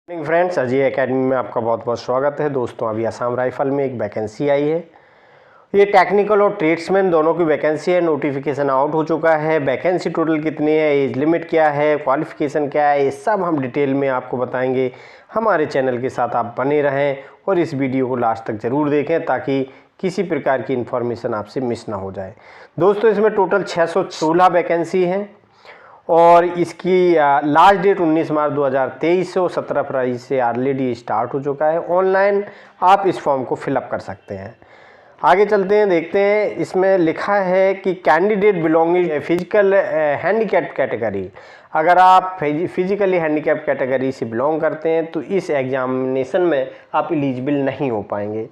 Friends, Ajay academy में आपका बहुत बहुत स्वागत है। दोस्तों, अभी असम राइफल में एक वैकेंसी आई है। ये टेक्निकल और ट्रेड्समैन दोनों की वैकेंसी है। नोटिफिकेशन आउट हो चुका है। वैकेंसी टोटल कितनी है, एज लिमिट क्या है, क्वालिफिकेशन क्या है, ये सब हम डिटेल में आपको बताएंगे। हमारे चैनल के साथ आप बने रहें और इस वीडियो को लास्ट तक ज़रूर देखें ताकि किसी प्रकार की इन्फॉर्मेशन आपसे मिस ना हो जाए। दोस्तों, इसमें टोटल 616 वैकेंसी हैं और इसकी लास्ट डेट 19 मार्च 2023 और 17 फरवरी से ऑलरेडी स्टार्ट हो चुका है। ऑनलाइन आप इस फॉर्म को फिलअप कर सकते हैं। आगे चलते हैं, देखते हैं। इसमें लिखा है कि candidate belonging physical handicap category. अगर आप फिजिकली हैंडीकैप कैटेगरी से बिलोंग करते हैं तो इस एग्जामिनेशन में आप एलिजिबल नहीं हो पाएंगे।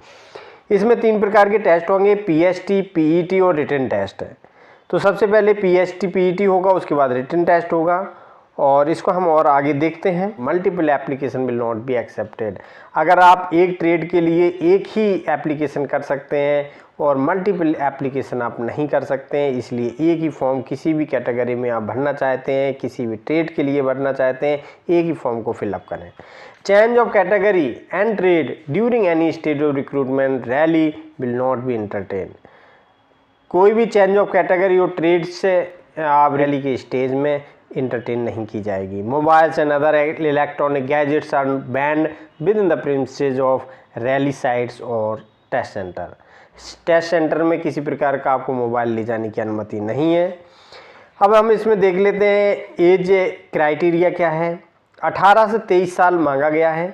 इसमें 3 प्रकार के टेस्ट होंगे, पीएसटी, पीईटी और रिटन टेस्ट है। तो सबसे पहले पीएसटी पीईटी होगा, उसके बाद रिटन टेस्ट होगा और इसको हम और आगे देखते हैं। Multiple application will not be accepted. अगर आप एक ट्रेड के लिए एक ही एप्लीकेशन कर सकते हैं और मल्टीपल एप्लीकेशन आप नहीं कर सकते हैं, इसलिए एक ही फॉर्म किसी भी कैटेगरी में आप भरना चाहते हैं, किसी भी ट्रेड के लिए भरना चाहते हैं, एक ही फॉर्म को फिलअप करें। Change of category and trade during any stage of recruitment rally will not be entertain. कोई भी चेंज ऑफ कैटेगरी और ट्रेड से आप रैली के स्टेज में इंटरटेन नहीं की जाएगी। Mobiles and other electronic gadgets are banned within the premises of rally sites और टेस्ट सेंटर। टेस्ट सेंटर में किसी प्रकार का आपको मोबाइल ले जाने की अनुमति नहीं है। अब हम इसमें देख लेते हैं एज क्राइटेरिया क्या है। 18 से 23 साल मांगा गया है।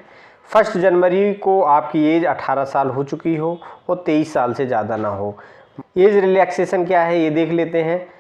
1 जनवरी को आपकी एज 18 साल हो चुकी हो और 23 साल से ज़्यादा ना हो। एज रिलैक्सेशन क्या है ये देख लेते हैं।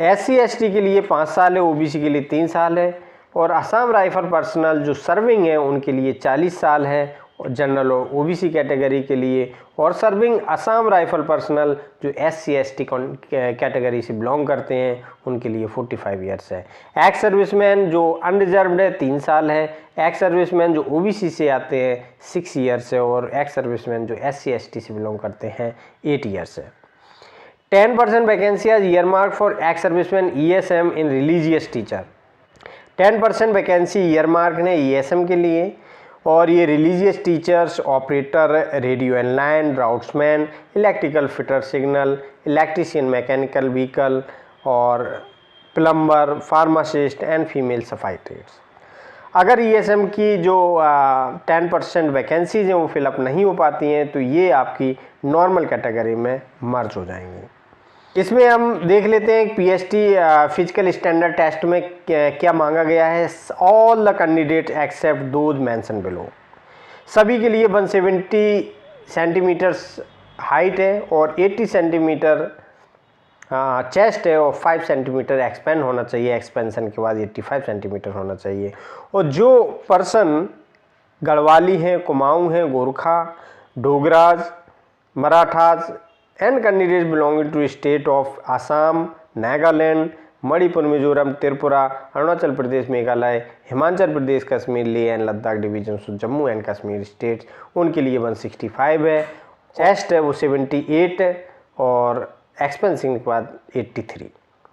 SC ST के लिए 5 साल है, OBC के लिए 3 साल है और असम राइफल पर्सनल जो सर्विंग है उनके लिए 40 साल है और जनरल और OBC कैटेगरी के लिए, और सर्विंग असम राइफल पर्सनल जो SC ST कैटेगरी से बिलोंग करते हैं उनके लिए 45 ईयर्स है। एक्स सर्विसमैन जो अनरिजर्व्ड है 3 साल है। एक्स सर्विसमैन जो OBC से आते हैं 6 ईयर्स है और एक्स सर्विसमैन जो SC ST से बिलोंग करते हैं 8 ईयर्स है। 10% वैकेंसी आज earmark for ex serviceman ESM in religious teacher. 10% vacancy earmark ने ESM के लिए और ये religious teachers, operator, radio and line, routesman, electrical fitter signal, electrician mechanical vehicle और plumber, pharmacist and female safai trades. अगर ESM की जो 10% वैकेंसीज हैं वो फिलअप नहीं हो पाती हैं तो ये आपकी नॉर्मल कैटेगरी में मर्ज हो जाएंगी। इसमें हम देख लेते हैं पीएसटी फिजिकल स्टैंडर्ड टेस्ट में क्या मांगा गया है। All the candidate except those mention below. सभी के लिए 170 सेंटीमीटर्स हाइट है और 80 सेंटीमीटर चेस्ट है और 5 सेंटीमीटर एक्सपेंड होना चाहिए। एक्सपेंशन के बाद 85 सेंटीमीटर होना चाहिए। और जो पर्सन गढ़वाली हैं, कुमाऊँ हैं, Gorkha, Dogras, Marathas and candidates belonging to state of Assam, Nagaland, Manipur, Mizoram, Tripura, Arunachal Pradesh, Meghalaya, Himachal Pradesh, Kashmir, Leh and Ladakh division, Jammu and Kashmir states, उनके लिए 165 है। चेस्ट है वो 78 है और एक्सपेंसिंग के बाद 83।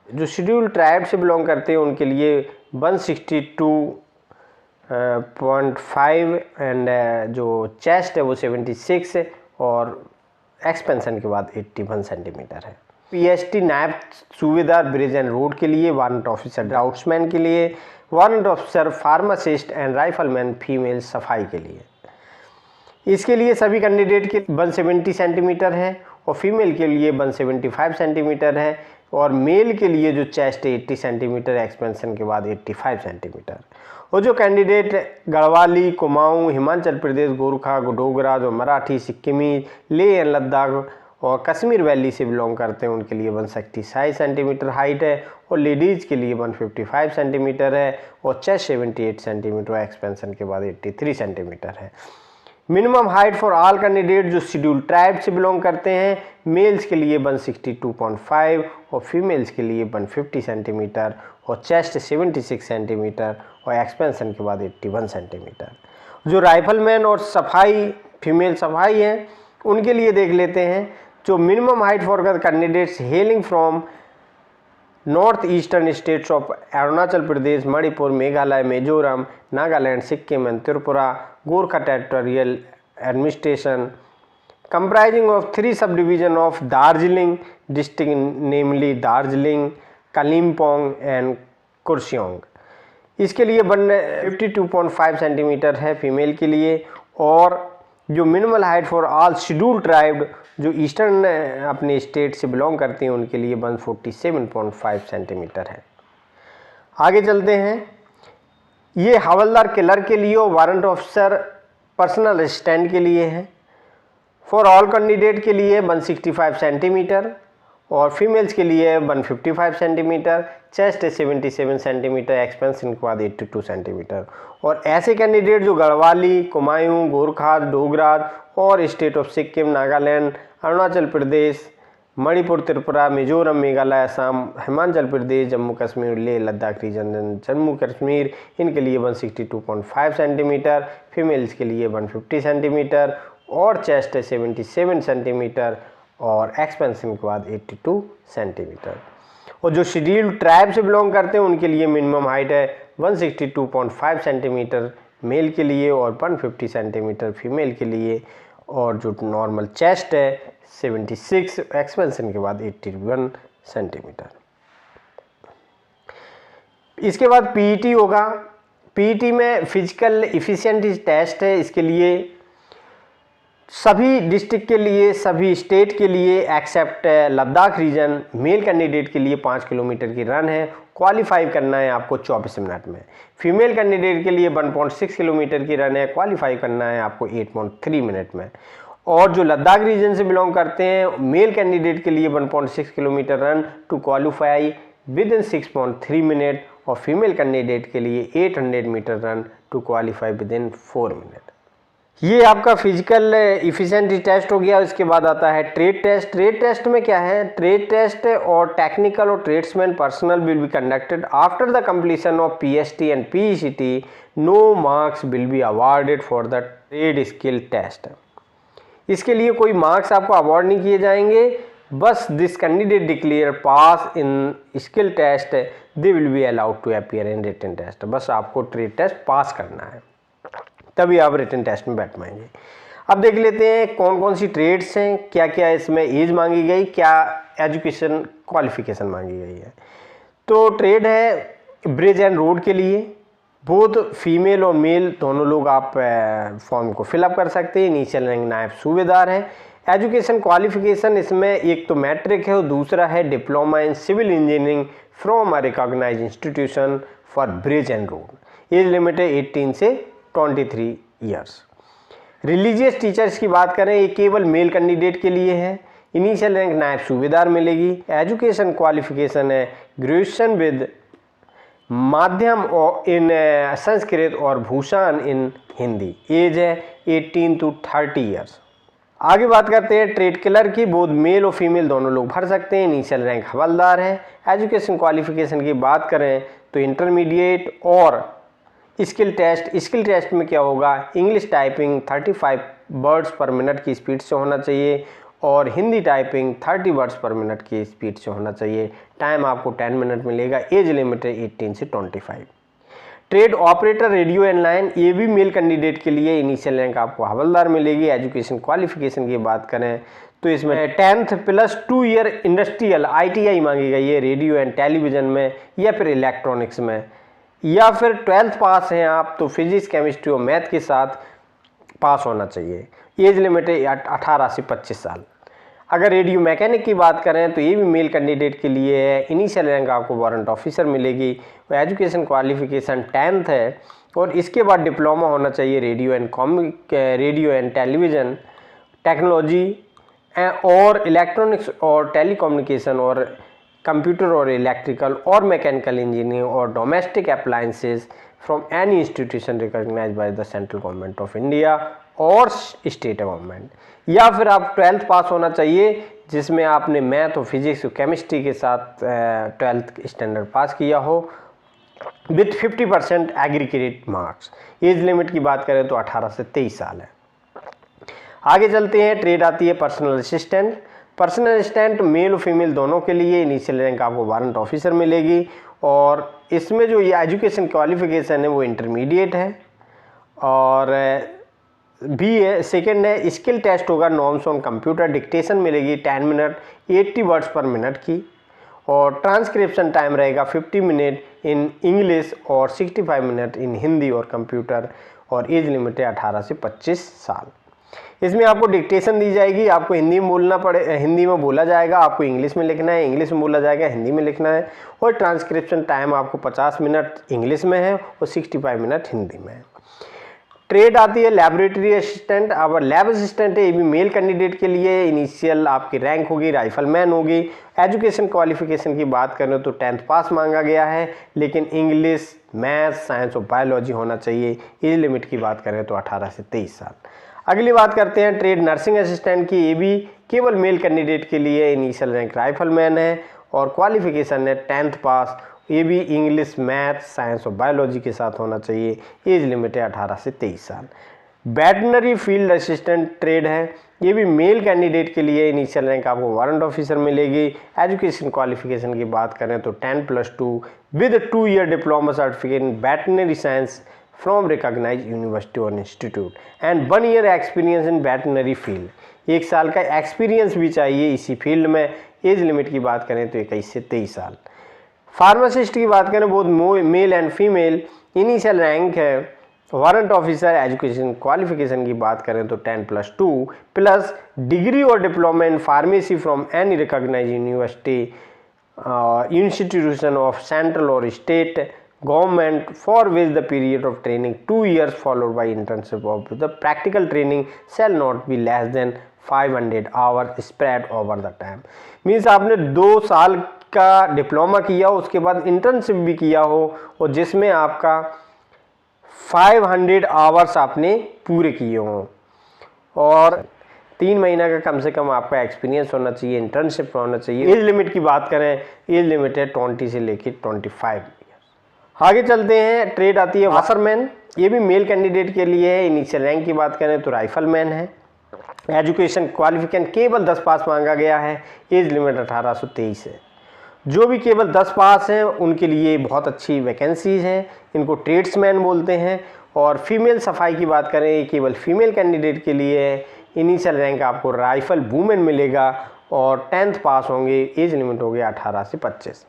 जो शेड्यूल ट्राइब से बिलोंग करते हैं उनके लिए 162.5 एंड जो चेस्ट है वो 76 है और एक्सपेंशन के बाद 81 सेंटीमीटर है। पीएसटी नायब सूबेदार ब्रिज एंड रोड के लिए, वारंट ऑफिसर राउट्समैन के लिए, warrant officer pharmacist and rifleman female सफाई के लिए। इसके लिए सभी कैंडिडेट के 170 सेंटीमीटर है और फीमेल के लिए 175 सेंटीमीटर है और मेल के लिए जो चेस्ट है 80 सेंटीमीटर, एक्सपेंशन के बाद 85 सेंटीमीटर। और जो कैंडिडेट गढ़वाली, कुमाऊँ, हिमाचल प्रदेश, गोरखा, डोगरा, जो मराठी, सिक्किमी, लेह एंड लद्दाख और कश्मीर वैली से बिलोंग करते हैं उनके लिए 167 सेंटीमीटर हाइट है और लेडीज़ के लिए 155 सेंटीमीटर है और चेस्ट 78 सेंटीमीटर, एक्सपेंशन के बाद 83 सेंटीमीटर है। Minimum height for all candidate जो शेड्यूल ट्राइब से बिलोंग करते हैं, मेल्स के लिए 162.5 और फीमेल्स के लिए 150 सेंटीमीटर और चेस्ट 76 सेंटीमीटर और एक्सपेंशन के बाद 81 सेंटीमीटर। जो राइफलमैन और सफाई फीमेल सफाई हैं उनके लिए देख लेते हैं। जो minimum height for candidates hailing from north eastern states of Arunachal Pradesh, Manipur, Meghalaya, Mizoram, Nagaland, Sikkim and Tripura, Gorkha territorial administration, comprising of 3 subdivision of Darjeeling district, namely Darjeeling, Kalimpong and Kurseong। इसके लिए 52.5 सेंटीमीटर है फीमेल के लिए, और जो minimal height for all schedule tribe जो eastern अपने state से बिलोंग करते हैं उनके लिए 147.5 सेंटीमीटर है। आगे चलते हैं, ये हवलदार क्लर्क के लिए और वारंट ऑफिसर पर्सनल असिस्टेंट के लिए है। फॉर ऑल कैंडिडेट के लिए 165 सेंटीमीटर और फीमेल्स के लिए 155 सेंटीमीटर, चेस्ट 77 सेंटीमीटर, एक्सपेंशन के बाद 82 सेंटीमीटर। और ऐसे कैंडिडेट जो गढ़वाली, कुमायूं, गोरखा, डोगरा और state of Sikkim, Nagaland, Arunachal Pradesh, Manipur, Tripura, Mizoram, Meghalaya, Assam, Himachal Pradesh, Jammu Kashmir, Leh Ladakh region, Jammu Kashmir, इनके लिए 162.5 सेंटीमीटर, फीमेल्स के लिए 150 सेंटीमीटर और चेस्ट 77 सेंटीमीटर और एक्सपेंशन के बाद 82 सेंटीमीटर। और जो शेड्यूल्ड ट्राइब से बिलोंग करते हैं उनके लिए मिनिमम हाइट है 162.5 सेंटीमीटर मेल के लिए और 150 सेंटीमीटर फीमेल के लिए, और जो नॉर्मल चेस्ट है 76, एक्सपेंशन के बाद 81 सेंटीमीटर। इसके बाद पीईटी होगा। पीईटी में फिजिकल इफिशिएंसी टेस्ट है। इसके लिए सभी डिस्ट्रिक्ट के लिए, सभी स्टेट के लिए except Ladakh region, male candidate के लिए 5 किलोमीटर की रन है। क्वालिफाई करना है आपको 24 मिनट में। फीमेल कैंडिडेट के लिए 1.6 किलोमीटर की रन है, क्वालिफाई करना है आपको 8.3 मिनट में। और जो लद्दाख रीजन से बिलोंग करते हैं मेल कैंडिडेट के लिए 1.6 kilometer run to qualify within 6.3 minute, और फीमेल कैंडिडेट के लिए 800 meter run to qualify within 4 minute. ये आपका फिजिकल इफिशिएंसी टेस्ट हो गया। इसके बाद आता है ट्रेड टेस्ट। ट्रेड टेस्ट में क्या है, ट्रेड टेस्ट और टेक्निकल और tradesman personal will be conducted after the completion of PST and PECT. No marks will be awarded for the trade skill test. इसके लिए कोई मार्क्स आपको अवार्ड नहीं किए जाएंगे, बस this candidate declare pass in skill test they will be allowed to appear in written test. बस आपको ट्रेड टेस्ट पास करना है तभी आप रिटन टेस्ट में बैठ पाएंगे। अब देख लेते हैं कौन कौन सी ट्रेड्स हैं, क्या क्या इसमें एज मांगी गई, क्या एजुकेशन क्वालिफिकेशन मांगी गई है। तो ट्रेड है ब्रिज एंड रोड के लिए, बोथ फीमेल और मेल दोनों लोग आप फॉर्म को फिलअप कर सकते हैं। इनिशियल रैंक नायब सूबेदार है। एजुकेशन क्वालिफिकेशन इसमें एक तो मैट्रिक है और दूसरा है diploma in civil engineering from a recognized institution for bridge and road. Age limit है 18 से 23 ईयर्स। रिलीजियस टीचर्स की बात करें, ये केवल मेल कैंडिडेट के लिए है। इनिशियल रैंक नायब सूबेदार मिलेगी। एजुकेशन क्वालिफिकेशन है ग्रेजुएशन विद माध्यम इन संस्कृत और भूषण इन हिंदी। एज है 18 to 30 ईयर्स। आगे बात करते हैं ट्रेड क्लर्क की, बोथ मेल और फीमेल दोनों लोग भर सकते हैं। इनिशियल रैंक हवलदार है। एजुकेशन क्वालिफिकेशन की बात करें तो इंटरमीडिएट और स्किल टेस्ट में क्या होगा, इंग्लिश टाइपिंग 35 वर्ड्स पर मिनट की स्पीड से होना चाहिए और हिंदी टाइपिंग 30 वर्ड्स पर मिनट की स्पीड से होना चाहिए। टाइम आपको 10 मिनट मिलेगा। एज लिमिट है 18 से 25। Trade operator radio and line, ये भी मेल कैंडिडेट के लिए। इनिशियल रैंक आपको हवलदार मिलेगी। एजुकेशन क्वालिफिकेशन की बात करें तो इसमें 10th plus 2 year industrial ITI मांगी गई है रेडियो एंड टेलीविज़न में या फिर इलेक्ट्रॉनिक्स में, या फिर 12th पास हैं आप तो फिजिक्स, केमिस्ट्री और मैथ के साथ पास होना चाहिए। एज लिमिट है 18 से 25 साल। अगर रेडियो मैकेनिक की बात करें तो ये भी मेल कैंडिडेट के लिए है। इनिशियल रैंक आपको वारंट ऑफिसर मिलेगी। एजुकेशन क्वालिफिकेशन 10th है और इसके बाद डिप्लोमा होना चाहिए रेडियो एंड टेलीविज़न टेक्नोलॉजी और इलेक्ट्रॉनिक्स और टेलीकम्युनिकेशन और कंप्यूटर और इलेक्ट्रिकल और मैकेनिकल इंजीनियरिंग और domestic appliances from any institution recognized by the central government of India और स्टेट गवर्नमेंट। या फिर आप 12th पास होना चाहिए जिसमें आपने मैथ और फिजिक्स और केमिस्ट्री के साथ 12th स्टैंडर्ड पास किया हो with 50% aggregate marks. Age limit की बात करें तो 18 से 23 साल है। आगे चलते हैं, ट्रेड आती है personal assistant. Personal assistant male और फीमेल दोनों के लिए इनिशियल रैंक आपको वारंट ऑफिसर मिलेगी और इसमें जो ये एजुकेशन क्वालिफिकेशन है वो इंटरमीडिएट है और बी है। सेकेंड है स्किल टेस्ट होगा नॉर्म्स ऑन कंप्यूटर, डिक्टेशन मिलेगी 10 मिनट 80 वर्ड्स पर मिनट की और ट्रांसक्रिप्शन टाइम रहेगा 50 मिनट इन इंग्लिश और 65 मिनट इन हिंदी और कंप्यूटर और एज लिमिट है 18 से 25 साल। इसमें आपको डिक्टेशन दी जाएगी, आपको हिंदी में बोलना पड़े, हिंदी में बोला जाएगा, आपको इंग्लिश में लिखना है, इंग्लिश में बोला जाएगा, हिंदी में लिखना है और ट्रांसक्रिप्शन टाइम आपको 50 मिनट इंग्लिश में है और 65 मिनट हिंदी में है। ट्रेड आती है लैबोरेटरी असिस्टेंट। अब लैब असिस्टेंट है, ये भी मेल कैंडिडेट के लिए इनिशियल आपकी रैंक होगी राइफलमैन होगी। एजुकेशन क्वालिफिकेशन की बात करें तो 10th पास मांगा गया है, लेकिन इंग्लिश, मैथ्स, साइंस और बायोलॉजी होना चाहिए। एज लिमिट की बात करें तो 18 से 23 साल। अगली बात करते हैं ट्रेड नर्सिंग असिस्टेंट की। ये भी केवल मेल कैंडिडेट के लिए इनिशियल रैंक राइफलमैन है और क्वालिफिकेशन है 10th पास। ये भी इंग्लिश, मैथ, साइंस और बायोलॉजी के साथ होना चाहिए। एज लिमिट है 18 से 23 साल। वेटनरी फील्ड असिस्टेंट ट्रेड है, ये भी मेल कैंडिडेट के लिए इनिशियल रैंक आपको वारंट ऑफिसर मिलेगी। एजुकेशन क्वालिफिकेशन की बात करें तो 10+2 with 2 year diploma certificate in veterinary science from recognised university और institute and 1 year experience in veterinary field. 1 साल का एक्सपीरियंस भी चाहिए इसी फील्ड में। एज लिमिट की बात करें तो 21 से 23 साल। फार्मासिस्ट की बात करें both male and female, initial rank है वारंट ऑफिसर। एजुकेशन क्वालिफिकेशन की बात करें तो 10+2 प्लस डिग्री और diploma in pharmacy from any recognised university institution of central और state government for which the period of training 2 years followed by internship of the practical training shall not be less than 500 hour spread over the time. Means आपने 2 साल का diploma किया हो, उसके बाद internship भी किया हो और जिसमें आपका 500 आवर्स आपने पूरे किए हों और 3 महीना का कम से कम आपका एक्सपीरियंस होना चाहिए, इंटर्नशिप होना चाहिए। एज लिमिट की बात करें, एज लिमिट है 20 से लेकर 25। आगे चलते हैं, ट्रेड आती है वाशरमैन। ये भी मेल कैंडिडेट के लिए है। इनिशियल रैंक की बात करें तो राइफलमैन है। एजुकेशन क्वालिफिकेशन केवल 10 पास मांगा गया है। एज लिमिट 18 से 23 है। जो भी केवल 10 पास हैं उनके लिए बहुत अच्छी वैकेंसीज हैं, इनको ट्रेड्समैन बोलते हैं। और फीमेल सफाई की बात करें, ये केवल फीमेल कैंडिडेट के लिए है। इनिशियल रैंक आपको राइफल वूमेन मिलेगा और 10th पास होंगे। एज लिमिट हो गया 18 से 25।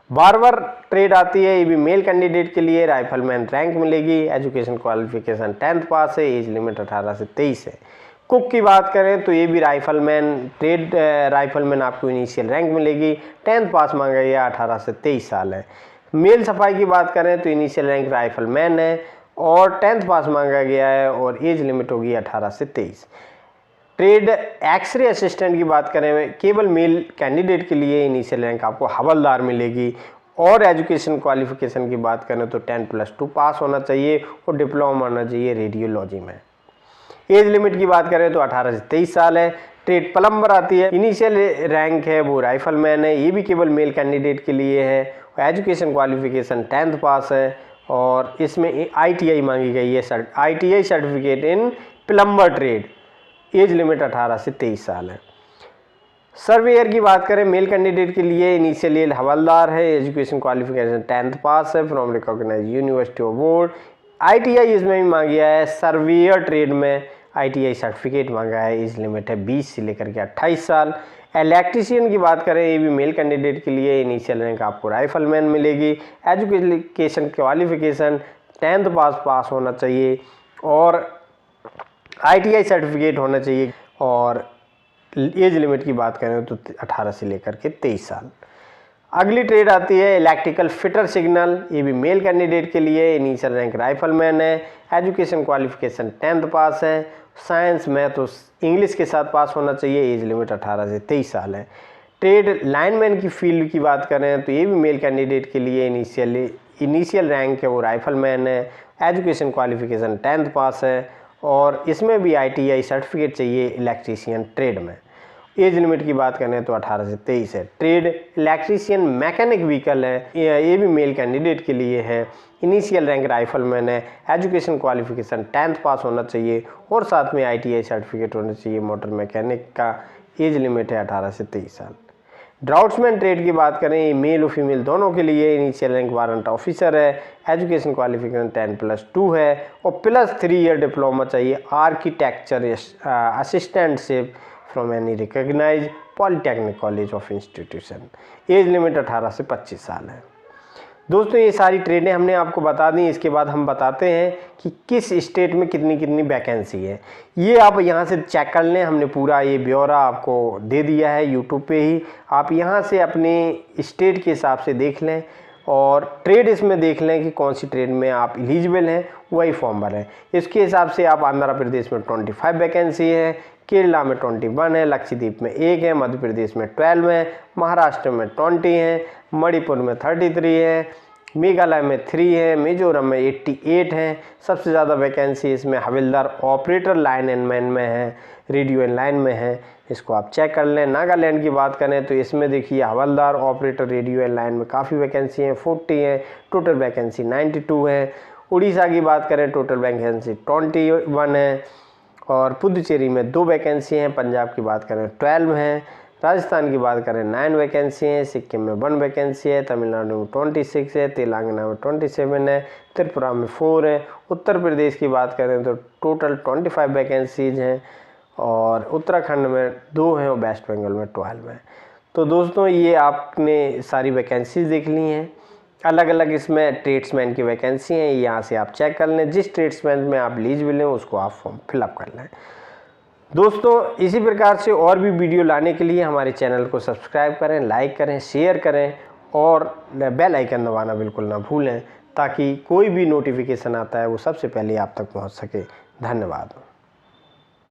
बार्बर ट्रेड आती है, ये भी मेल कैंडिडेट के लिए राइफलमैन रैंक मिलेगी। एजुकेशन क्वालिफिकेशन 10th पास है। एज लिमिट 18 से 23 है। कुक की बात करें तो ये भी राइफलमैन ट्रेड राइफलमैन आपको इनिशियल रैंक मिलेगी। 10th पास मांगा गया, 18 से 23 साल है। मेल सफाई की बात करें तो इनिशियल रैंक राइफलमैन है और 10th पास मांगा गया है और एज लिमिट होगी 18 से 23। ट्रेड एक्सरे असिस्टेंट की बात करें, केवल मेल कैंडिडेट के लिए इनिशियल रैंक आपको हवलदार मिलेगी। और एजुकेशन क्वालिफिकेशन की बात करें तो 10+2 पास होना चाहिए और डिप्लोमा होना चाहिए रेडियोलॉजी में। एज लिमिट की बात करें तो 18 से 23 साल है। ट्रेड प्लम्बर आती है, इनिशियल रैंक है वो राइफलमैन है। ये भी केवल मेल कैंडिडेट के लिए है। एजुकेशन क्वालिफिकेशन 10th पास है और इसमें ITI मांगी गई है, ITI certificate in plumber trade. As limit 18 से 23 साल है। सर्वेयर की बात करें, मेल कैंडिडेट के लिए इनिशियली हवलदार है। एजुकेशन क्वालिफिकेशन 10th पास है फ्रॉम रिकॉग्नाइज्ड यूनिवर्सिटी और बोर्ड। ITI इसमें भी मांगा है। सर्वेयर ट्रेड में ITI सर्टिफिकेट मांगा है। एज लिमिट है 20 से लेकर के 28 साल। इलेक्ट्रीशियन की बात करें, ये भी मेल कैंडिडेट के लिए इनिशियल रैंक आपको राइफलमैन मिलेगी। एजुकेशन क्वालिफिकेशन 10th पास होना चाहिए और ITI सर्टिफिकेट होना चाहिए। और एज लिमिट की बात करें तो 18 से लेकर के 23 साल। अगली ट्रेड आती है इलेक्ट्रिकल फिटर सिग्नल। ये भी मेल कैंडिडेट के लिए इनिशियल रैंक राइफलमैन है। एजुकेशन क्वालिफिकेशन 10th पास है। साइंस मैथ और इंग्लिश के साथ पास होना चाहिए। एज लिमिट 18 से 23 साल है। ट्रेड लाइनमैन की फील्ड की बात करें तो ये भी मेल कैंडिडेट के लिए इनिशियल रैंक है वो राइफलमैन है। एजुकेशन क्वालिफिकेशन 10th पास है और इसमें भी ITI सर्टिफिकेट चाहिए इलेक्ट्रीशियन ट्रेड में। एज लिमिट की बात करें तो 18 से 23 है। ट्रेड इलेक्ट्रीशियन मैकेनिक व्हीकल है, ये भी मेल कैंडिडेट के लिए है। इनिशियल रैंक राइफलमैन है। एजुकेशन क्वालिफिकेशन 10th पास होना चाहिए और साथ में ITI सर्टिफिकेट होना चाहिए मोटर मैकेनिक का। एज लिमिट है 18 से 23 साल। ड्राफ्ट्समैन ट्रेड की बात करें, मेल और फीमेल दोनों के लिए। इनिशियल रैंक वारंट ऑफिसर है। एजुकेशन क्वालिफिकेशन 10+2 है और +3 ईयर डिप्लोमा चाहिए architecture assistantship from any recognized polytechnic college of institution. Age limit 18 से 25 साल है। दोस्तों ये सारी ट्रेडें हमने आपको बता दी। इसके बाद हम बताते हैं कि किस स्टेट में कितनी कितनी वैकेंसी है। ये आप यहाँ से चेक कर लें, हमने पूरा ये ब्यौरा आपको दे दिया है यूट्यूब पे ही। आप यहाँ से अपने स्टेट के हिसाब से देख लें और ट्रेड इसमें देख लें कि कौन सी ट्रेड में आप एलिजिबल हैं, वही फॉर्म भरें। इसके हिसाब से आप आंध्र प्रदेश में 25 वैकेंसी है, केरला में 21 है, लक्षद्वीप में 1 है, मध्य प्रदेश में 12 है, महाराष्ट्र में 20 है, मणिपुर में 33 है, मेघालय में 3 है, मिजोरम में 88 है। सबसे ज़्यादा वैकेंसी इसमें हवलदार ऑपरेटर लाइन एंड मैन में है, रेडियो एंड लाइन में है। इसको आप चेक कर लें। नागालैंड की बात करें तो इसमें देखिए हवलदार ऑपरेटर रेडियो एंड लाइन में काफ़ी वैकेंसी है, 40 है, टोटल वैकेंसी 92 है। उड़ीसा की बात करें टोटल वैकेंसी 21 है और पुदुचेरी में 2 वैकेंसी हैं। पंजाब की बात करें 12 हैं। राजस्थान की बात करें 9 वैकेंसी हैं। सिक्किम में 1 वैकेंसी है। तमिलनाडु में 26 है। तेलंगाना में 27 है। त्रिपुरा में 4 है। उत्तर प्रदेश की बात करें तो टोटल 25 वैकेंसीज हैं और उत्तराखंड में 2 हैं और वेस्ट बंगाल में 12 हैं। तो दोस्तों ये आपने सारी वैकेंसीज देख ली हैं। अलग अलग इसमें ट्रेड्समैन की वैकेंसी हैं, यहाँ से आप चेक कर लें। जिस ट्रेड्समैन में आप एलिजिबल हैं उसको आप फॉर्म फिलअप कर लें। दोस्तों इसी प्रकार से और भी वीडियो लाने के लिए हमारे चैनल को सब्सक्राइब करें, लाइक करें, शेयर करें और बेल आइकन दबाना बिल्कुल ना भूलें ताकि कोई भी नोटिफिकेशन आता है वो सबसे पहले आप तक पहुंच सके। धन्यवाद।